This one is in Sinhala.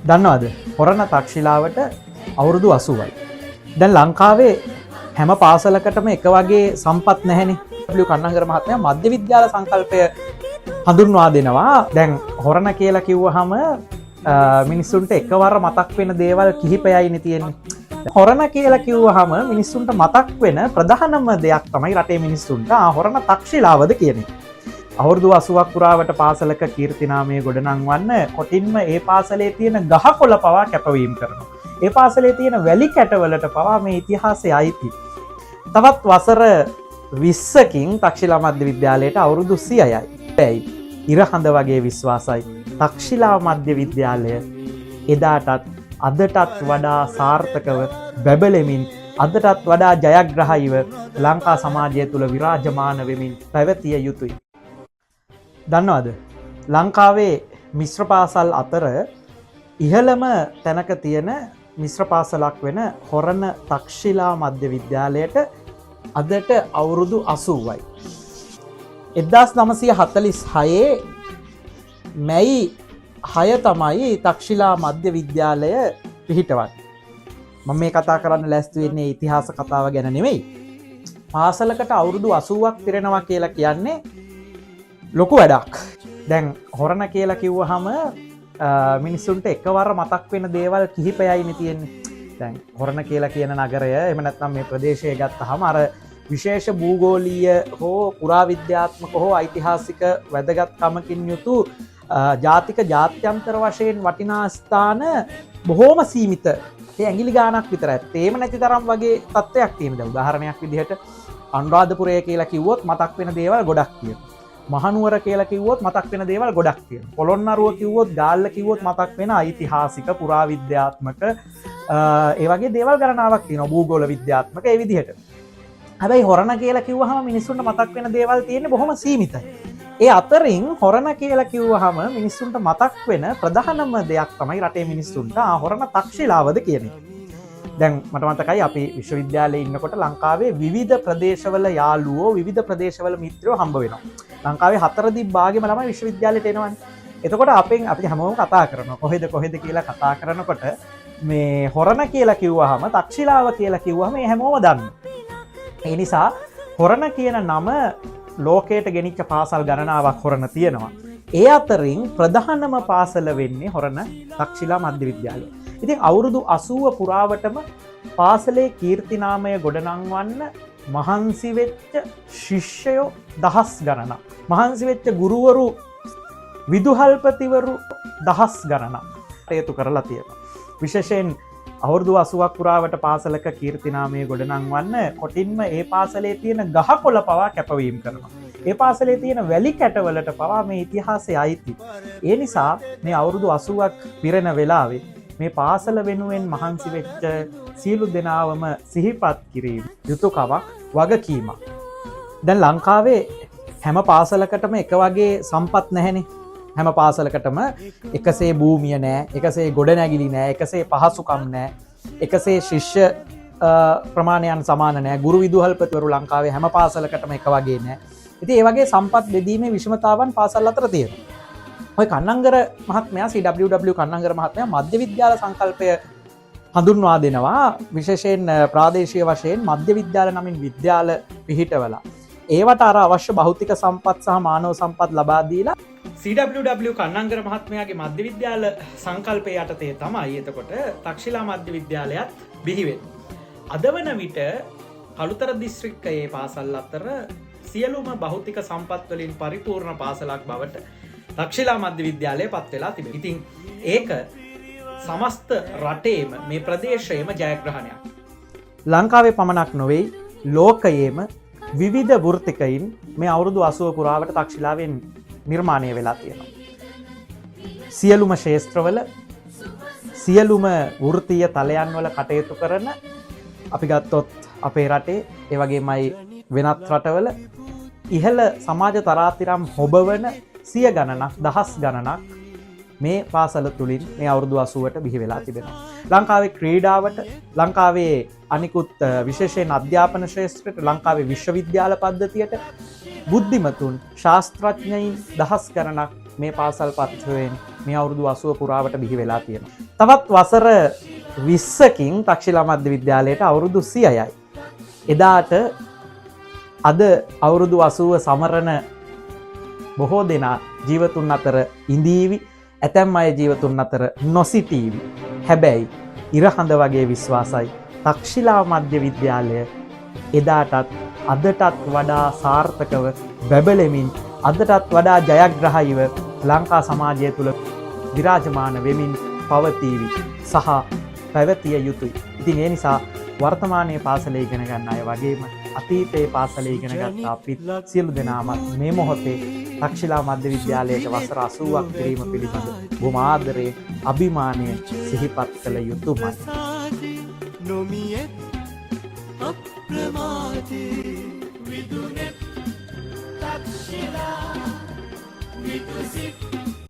දන්නවද හොරණ තක්ෂිලාවට අවුරුදු 80යි. දැන් ලංකාවේ හැම පාසලකටම එක වගේ සම්පත් නැහැනේ. කන්නංගර මහත්මයා මධ්‍ය විද්‍යාල සංකල්පය හඳුන්වා දෙනවා. දැන් හොරණ කියලා කිව්වහම මිනිස්සුන්ට එකවර මතක් වෙන දේවල් කිහිපයයිනේ තියෙන්නේ. හොරණ කියලා කිව්වහම මිනිස්සුන්ට මතක් වෙන ප්‍රධානම දෙයක් තමයි රටේ මිනිස්සුන්ට හොරණ තක්ෂිලාවද කියන්නේ. අවුරුදු 80ක් පුරාවට පාසලක කීර්තිනාමය ගොඩනංවන්න කොටින්ම ඒ පාසලේ තියෙන ගහකොළ පවා කැපවීම කරනවා. ඒ පාසලේ තියෙන වැලි කැටවලට පවා මේ ඉතිහාසය අයිති. තවත් වසර 20කින් තක්ෂිලා මධ්‍ය විද්‍යාලයට අවුරුදු 100යි. ඉරහඳ වගේ විශ්වාසයි. තක්ෂිලා මධ්‍ය විද්‍යාලය එදාටත් අදටත් වඩා සාර්ථකව බැබලෙමින් අදටත් වඩා ජයග්‍රහීව ලංකා සමාජය තුළ විරාජමාන වෙමින් පැවතිය යුතුයි. දන්නවද ලංකාවේ මිශ්‍ර පාසල් අතර ඉහළම තැනක තියෙන මිශ්‍ර පාසලක් වෙන හොරණ තක්ෂිලා මධ්‍ය විද්‍යාලයට අදට අවුරුදු 80යි. 1946 මැයි 6 තමයි තක්ෂිලා මධ්‍ය විද්‍යාලය පිහිටවන්නේ. මම මේ කතා කරන්න ලෑස්ති වෙන්නේ ඉතිහාස කතාව ගැන නෙමෙයි. පාසලකට අවුරුදු 80ක් පිරෙනවා කියලා කියන්නේ ලොකු වැඩක්. දැන් හොරණ කියලා කිව්වහම මිනිස්සුන්ට එකවර මතක් වෙන දේවල් කිහිපයයිනේ තියෙන්නේ. දැන් හොරණ කියලා කියන නගරය එහෙම නැත්නම් මේ ප්‍රදේශය ගත්තහම අර විශේෂ භූගෝලීය හෝ පුරාවිද්‍යාත්මක හෝ ඓතිහාසික වැදගත්කමකින් යුතු ජාතික ජාත්‍යන්තර වශයෙන් වටිනා ස්ථාන බොහෝම සීමිත. ඒ ඇඟිලි ගානක් විතරයි. තේම නැති තරම් වගේ තත්ත්වයක් තියෙනවා. දැන් උදාහරණයක් විදිහට අනුරාධපුරය කියලා කිව්වොත් මතක් වෙන දේවල් ගොඩක් තියෙනවා. මහනුවර කියලා කිව්වොත් මතක් වෙන දේවල් ගොඩක් තියෙනවා. පොළොන්නරුව කිව්වොත් ගාල්ල කිව්වොත් මතක් වෙන ඓතිහාසික පුරාවිද්‍යාත්මක ඒ වගේ දේවල් ගණනාවක් තියෙනවා. භූගෝල විද්‍යාත්මක ඒ විදිහට. හැබැයි හොරණ කියලා කිව්වහම මිනිස්සුන්ට මතක් වෙන දේවල් තියෙන්නේ බොහොම සීමිතයි. ඒ අතරින් හොරණ කියලා කිව්වහම මිනිස්සුන්ට මතක් වෙන ප්‍රධානම දෙයක් තමයි රටේ මිනිස්සුන්ට හොරණ තක්ෂිලාවද කියන්නේ. දැන් මට මතකයි අපි විශ්වවිද්‍යාලයේ ඉන්නකොට ලංකාවේ විවිධ ප්‍රදේශවල යාළුවෝ විවිධ ප්‍රදේශවල මිත්‍රයෝ හම්බ වෙනවා. ලංකාවේ 4 දිග්භාගෙම ළමයි විශ්වවිද්‍යාලයට එනවනේ. එතකොට අපි හැමෝම කතා කරනවා. කොහෙද කියලා කතා කරනකොට මේ හොරණ කියලා කිව්වහම තක්ෂිලාව කියලා කිව්වහම මේ හැමෝම දන්නවා. ඒ නිසා හොරණ කියන නම ලෝකයට ගෙනිච්ච පාසල් ගණනාවක් හොරණ තියෙනවා. ඒ අතරින් ප්‍රධානම පාසල වෙන්නේ හොරණ තක්ෂිලා මධ්‍ය විද්‍යාලය. ඉතින් අවුරුදු 80 පුරාවටම පාසලේ කීර්තිනාමය ගොඩනංවන්න මහන්සි වෙච්ච ශිෂ්‍යයෝ දහස් ගණනක්. මහන්සි වෙච්ච ගුරුවරු විදුහල්පතිවරු දහස් ගණනක් හේතු කරලා තියෙනවා. විශේෂයෙන් අවුරුදු 80ක් පුරාවට පාසලක කීර්තිනාමය ගොඩනංවන්න කොටින්ම ඒ පාසලේ තියෙන ගහකොළ පවා කැපවීම කරනවා. ඒ පාසලේ තියෙන වැලි කැටවලට පවා මේ ඉතිහාසය අයිති. ඒ නිසා මේ අවුරුදු 80ක් පිරෙන වෙලාවේ මේ පාසල වෙනුවෙන් මහන්සි වෙච්ච සියලු දෙනාවම සිහිපත් කිරීම යුතුයකමක් වගකීමක්. දැන් ලංකාවේ හැම පාසලකටම එක වගේ සම්පත් නැහැනේ. හැම පාසලකටම එකසේ භූමිය නෑ, එකසේ ගොඩනැගිලි නෑ, එකසේ පහසුකම් නෑ, එකසේ ශිෂ්‍ය ප්‍රමාණයන් සමාන නෑ. ගුරු විදුහල්පතිවරු ලංකාවේ හැම පාසලකටම එක වගේ නෑ. ඉතින් ඒ වගේ සම්පත් බෙදීමේ විෂමතාවන් පාසල් අතර තියෙනවා. ඔය කන්නංගර මහත්මයා CWW කන්නංගර මහත්මයා මධ්‍ය විද්‍යාල සංකල්පය හඳුන්වා දෙනවා. විශේෂයෙන් ප්‍රාදේශීය වශයෙන් මධ්‍ය විද්‍යාල නමින් විද්‍යාල පිහිටවලා ඒවට අර අවශ්‍ය භෞතික සම්පත් සහ මානව සම්පත් ලබා දීලා CWW කන්නංගර මහත්මයාගේ මධ්‍ය විද්‍යාල සංකල්පය යටතේ තමයි එතකොට තක්ෂිලා මධ්‍ය විද්‍යාලයත් බිහි වෙන්නේ. අද වන විට කළුතර දිස්ත්‍රික්කයේ පාසල් අතර සියලුම භෞතික සම්පත් වලින් පරිපූර්ණ පාසලක් බවට තක්ෂිලා මධ්‍ය විද්‍යාලය පත් වෙලා තිබෙනවා. ඉතින් ඒක සමස්ත රටේම මේ ප්‍රදේශයේම ජයග්‍රහණයක්. ලංකාවේ පමණක් නොවේ ලෝකයේම විවිධ වෘත්තිකයින් මේ අවුරුදු 80 පුරාවට තක්ෂිලාවෙන් නිර්මාණය වෙලා තියෙනවා. සියලුම ශාස්ත්‍රවල සියලුම වෘත්තීය තලයන් වල කටයුතු කරන අපි ගත්තොත් අපේ රටේ ඒ වගේමයි වෙනත් රටවල ඉහළ සමාජ තරාතිරම් හොබවන සිය ගණනක් දහස් ගණනක් මේ පාසල තුලින් මේ අවුරුදු 80ට බිහි වෙලා තිබෙනවා. ලංකාවේ ක්‍රීඩාවට, ලංකාවේ අනිකුත් විශේෂයෙන් අධ්‍යාපන ශාස්ත්‍රයට, ලංකාවේ විශ්වවිද්‍යාල පද්ධතියට බුද්ධිමතුන් ශාස්ත්‍රඥයින් දහස් ගණනක් මේ පාසල් පත්වෙන් මේ අවුරුදු 80 පුරාවට බිහි වෙලා තියෙනවා. තවත් වසර 20කින් තක්ෂිලා මධ්‍ය විද්‍යාලයට අවුරුදු 100යි. එදාට අද අවුරුදු 80 සමරන බොහෝ දෙනා ජීවතුන් අතර ඉඳීවි, ඇතැම් අය ජීවතුන් අතර නොසිටීවි. හැබැයි ඉරහඳ වගේ විශ්වාසයි තක්ෂිලා මධ්‍ය විද්‍යාලය එදාටත් අදටත් වඩා සාර්ථකව බැබලෙමින් අදටත් වඩා ජයග්‍රහීව ලංකා සමාජය තුළ විරාජමාන වෙමින් පවතීවි සහ පැවතිය යුතුයි. ඉතින් ඒ නිසා වර්තමානයේ පාසල ඉගෙන ගන්න අය වගේම අතීතයේ පාසල ඉගෙන ගත්ත අපිත් සියලු දෙනාමත් මේ මොහොතේ තක්ෂිලා මධ්‍ය විද්‍යාලයට වසර 80ක් කිරීම පිළිබඳ බොහොම ආදරයෙන් අභිමානයෙන් සිහිපත් කළ යුතුමයි. නොමියෙත් අප්‍රමාදී විදුනෙත් තක්ෂිලා විදුසිට